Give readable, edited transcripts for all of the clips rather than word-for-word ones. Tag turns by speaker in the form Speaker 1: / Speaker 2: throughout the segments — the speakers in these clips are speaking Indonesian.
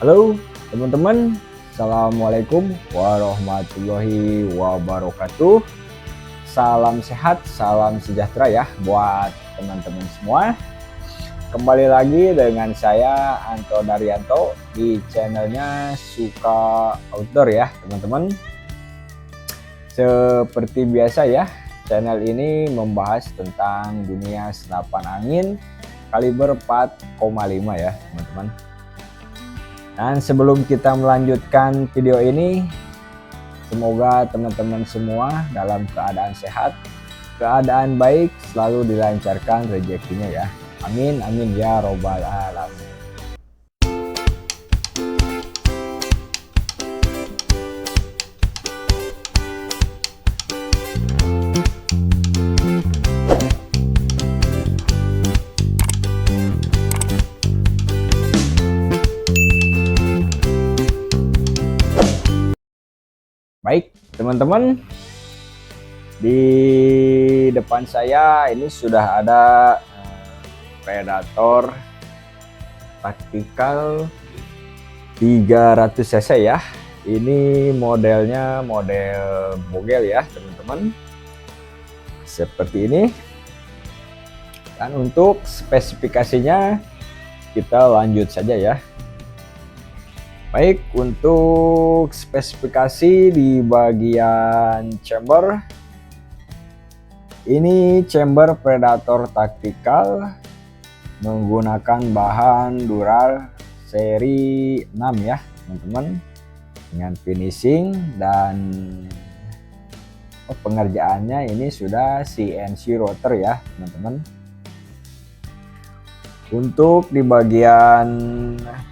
Speaker 1: Halo teman-teman, Assalamualaikum warahmatullahi wabarakatuh. Salam sehat, salam sejahtera ya buat teman-teman semua. Kembali lagi dengan saya Anto Daryanto di channelnya Suka Outdoor ya teman-teman. Seperti biasa ya, channel ini membahas tentang dunia senapan angin kaliber 4,5 ya teman-teman. Dan sebelum kita melanjutkan video ini, semoga teman-teman semua dalam keadaan sehat, keadaan baik, selalu dilancarkan rezekinya ya. Amin, amin ya robbal alamin. Baik teman-teman, di depan saya ini sudah ada Predator Tactical 300 cc ya. Ini modelnya model bogel ya teman-teman, seperti ini. Dan untuk spesifikasinya kita lanjut saja ya. Baik, untuk spesifikasi di bagian chamber, ini chamber Predator Tactical menggunakan bahan Dural seri 6 ya teman-teman, dengan finishing dan pengerjaannya ini sudah CNC rotor ya teman-teman. Untuk di bagian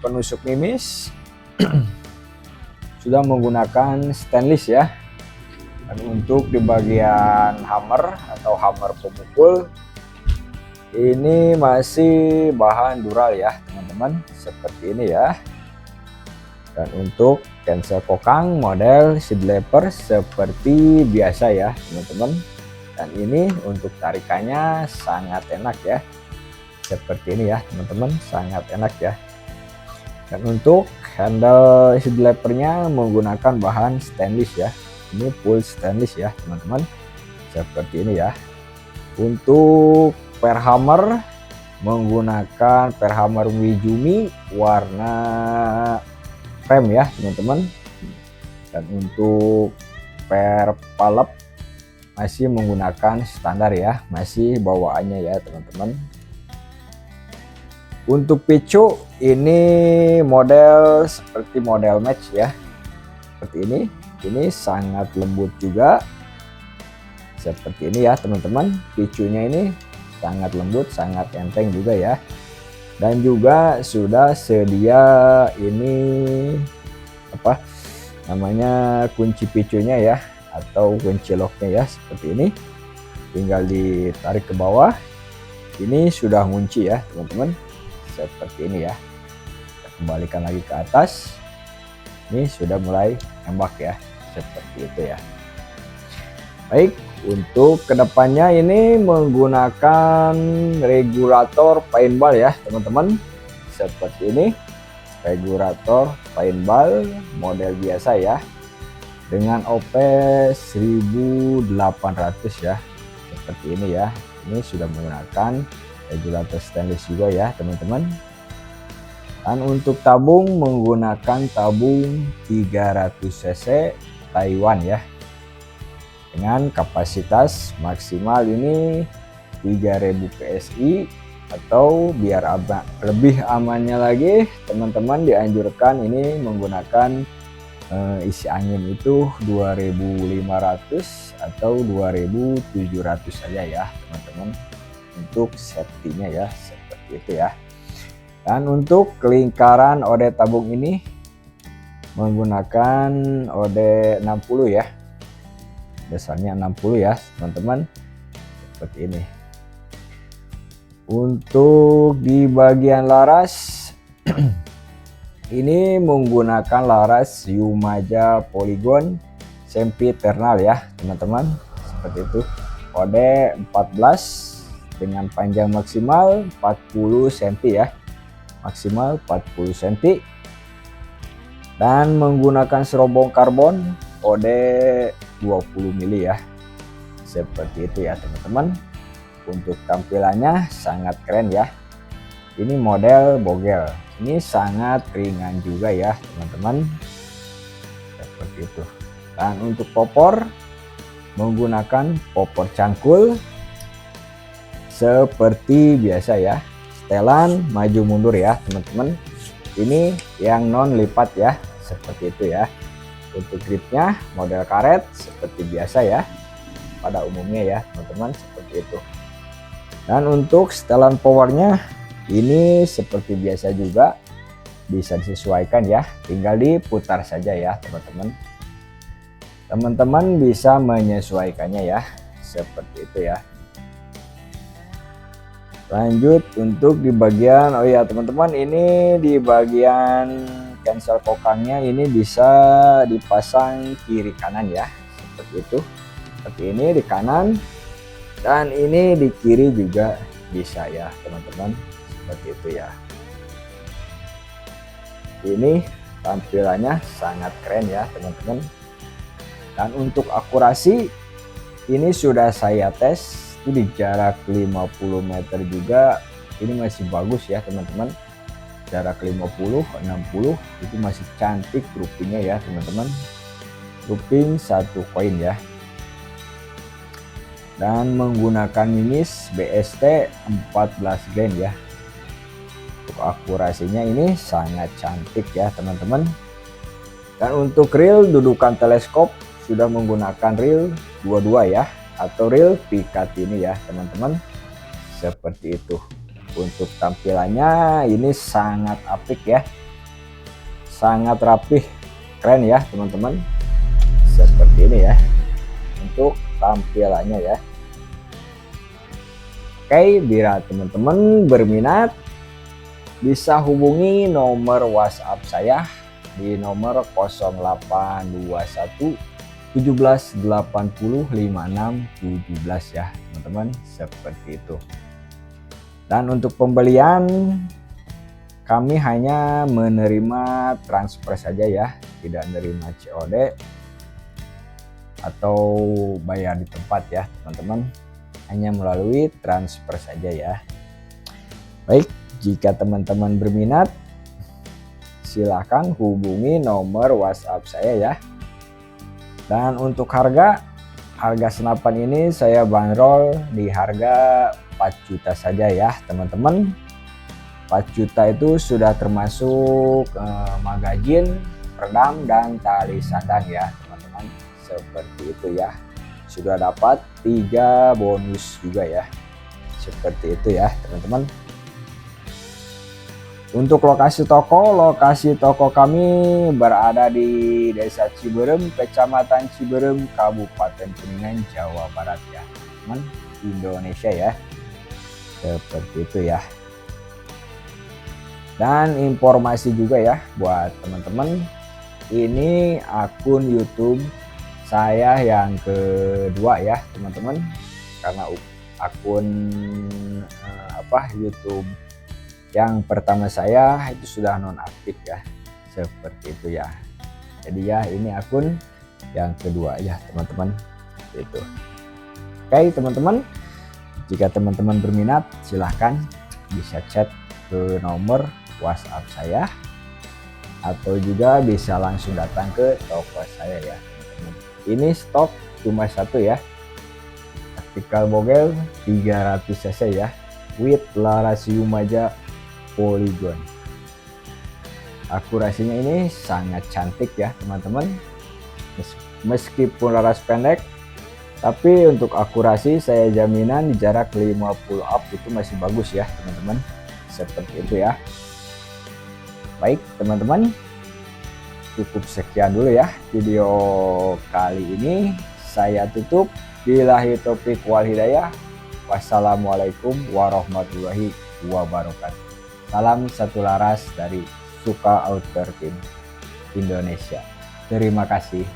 Speaker 1: penusuk mimis sudah menggunakan stainless ya. Dan untuk di bagian hammer atau hammer pemukul ini masih bahan Dural ya teman-teman, seperti ini ya. Dan untuk cancel kokang model seed lever seperti biasa ya teman-teman. Dan ini untuk tarikannya sangat enak ya, seperti ini ya teman-teman, sangat enak ya. Dan untuk handle seed levernya menggunakan bahan stainless ya, ini full stainless ya teman-teman, seperti ini ya. Untuk per hammer menggunakan per hammer Wijumi warna krem ya teman-teman. Dan untuk per palep masih menggunakan standar ya, masih bawaannya ya teman-teman. Untuk picu ini model seperti model match ya, seperti ini sangat lembut juga, seperti ini ya teman-teman. Picunya ini sangat lembut, sangat enteng juga ya. Dan juga sudah sedia ini apa namanya, kunci picunya ya, atau kunci locknya ya, seperti ini. Tinggal ditarik ke bawah, ini sudah ngunci ya teman-teman, seperti ini ya. Kita kembalikan lagi ke atas, ini sudah mulai nembak ya, seperti itu ya. Baik, untuk kedepannya ini menggunakan regulator paintball ya teman-teman, seperti ini. Regulator paintball model biasa ya, dengan OP 1800 ya, seperti ini ya. Ini sudah menggunakan regulator stainless juga ya teman-teman. Dan untuk tabung menggunakan tabung 300 cc Taiwan ya, dengan kapasitas maksimal ini 3000 PSI, atau biar lebih amannya lagi teman-teman dianjurkan ini menggunakan isi angin itu 2500 atau 2700 saja ya teman-teman, untuk safety-nya ya, seperti itu ya. Dan untuk lingkaran OD tabung ini menggunakan OD 60 ya, besarnya 60 ya teman-teman, seperti ini. Untuk di bagian laras ini menggunakan laras Yumaja Polygon sempiternal ya teman-teman, seperti itu. Kode 14 dengan panjang maksimal 40 cm ya, maksimal 40 cm. dan menggunakan serobong karbon kode 20 mili ya, seperti itu ya teman-teman. Untuk tampilannya sangat keren ya, ini model bogel, ini sangat ringan juga ya teman-teman, seperti itu. Dan untuk popor menggunakan popor cangkul seperti biasa ya, setelan maju mundur ya teman-teman. Ini yang non lipat ya, seperti itu ya. Untuk gripnya model karet seperti biasa ya, pada umumnya ya teman-teman, seperti itu. Dan untuk setelan powernya ini seperti biasa juga, bisa disesuaikan ya, tinggal diputar saja ya teman-teman. Teman-teman bisa menyesuaikannya ya, seperti itu ya. Lanjut untuk di bagian, oh ya teman-teman, ini di bagian cancel kokangnya ini bisa dipasang kiri kanan ya, seperti itu. Seperti ini di kanan, dan ini di kiri juga bisa ya teman-teman, seperti itu ya. Ini tampilannya sangat keren ya teman-teman. Dan untuk akurasi ini sudah saya tes di jarak 50 meter juga, ini masih bagus ya teman-teman. Jarak 50, 60 itu masih cantik groupingnya ya teman-teman. Grouping 1 koin ya. Dan menggunakan minis BST 14 grain ya. Untuk akurasinya ini sangat cantik ya teman-teman. Dan untuk reel dudukan teleskop sudah menggunakan reel 22 ya, atau reel pikat ini ya teman-teman, seperti itu. Untuk tampilannya ini sangat apik ya, sangat rapih, keren ya teman-teman, seperti ini ya untuk tampilannya ya. Oke, bila teman-teman berminat bisa hubungi nomor WhatsApp saya di nomor 0821 17 80 56 17 ya teman-teman, seperti itu. Dan untuk pembelian kami hanya menerima transfer saja ya, tidak menerima COD atau bayar di tempat ya teman-teman, hanya melalui transfer saja ya. Baik, jika teman-teman berminat silahkan hubungi nomor WhatsApp saya ya. Dan untuk harga senapan ini saya bandrol di harga 4 juta saja ya teman-teman. 4 juta itu sudah termasuk magazin, peredam, dan tali sandang ya teman-teman, seperti itu ya. Sudah dapat 3 bonus juga ya, seperti itu ya teman-teman. Untuk lokasi toko kami berada di Desa Ciberem, Kecamatan Ciberem, Kabupaten Kuningan, Jawa Barat ya teman, Indonesia ya, seperti itu ya. Dan informasi juga ya buat teman-teman, ini akun YouTube saya yang kedua ya teman-teman, karena akun YouTube yang pertama saya itu sudah nonaktif ya, seperti itu ya. Jadi ya ini akun yang kedua ya teman-teman, itu. Oke teman-teman, jika teman-teman berminat silahkan bisa chat ke nomor WhatsApp saya, atau juga bisa langsung datang ke toko saya ya teman-teman. Ini stok cuma 1 ya, tactical bogel 300 cc ya, with larasium aja polygon. Akurasinya ini sangat cantik ya teman-teman, meskipun laras pendek, tapi untuk akurasi saya jaminan di jarak 50 up itu masih bagus ya teman-teman, seperti itu ya. Baik teman-teman, cukup sekian dulu ya video kali ini, saya tutup. Billahi taufik wal hidayah. Wassalamualaikum warahmatullahi wabarakatuh. Salam satu laras dari Suka Outdoor Team Indonesia. Terima kasih.